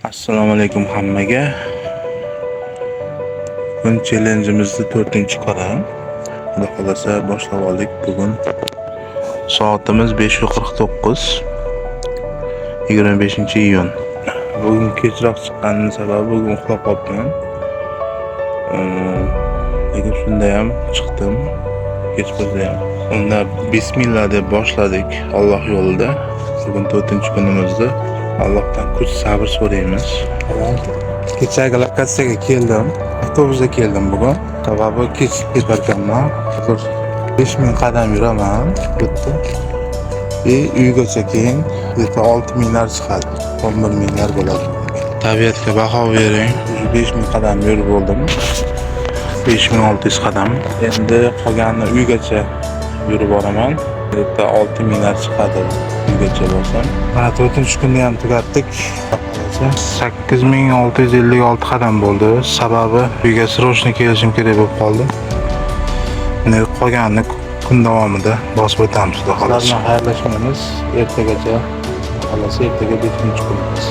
Assalomu alaykum hammaga. Bugun challenge'imizni 4-qadam. Xudo xolasa boshlab oldik bugun. Soatimiz 5:49. 25-iyun. Bugun kechroq chiqqanim sababi bugun uxlab qolibman. Lekin shunda ham chiqdim. Kech bo'lsa ham. Unda bismillah deb boshladik Alloh yo'lida. Bugun 4-kunimizda Allohdan kuch sabr so'raymiz. Kechagi lokatsiyaga keldim. Avtobusda keldim bugun. Sababi kech ketarkanman. 5000 qadam yuraman. Bitta. Uygacha keyin 6000lar chiqadi. 11000lar bo'ladi. Tabiatga baho bering. 5000 qadam yurib bo'ldim. 5600 qadam. Endi qolganini uygacha yurib boraman. 6000lar chiqadi uygacha bo'lsam. Mana 4-kunni ham tugatdik. 8656 qadam bo'ldi. Sababi uyga srochni kelishim kerak bo'lib qoldi. Endi qolganini kun davomida bosib o'tamiz xudo xolasa. Xayrlashamiz. Ertagacha xolasa ertaga 5-kunimiz.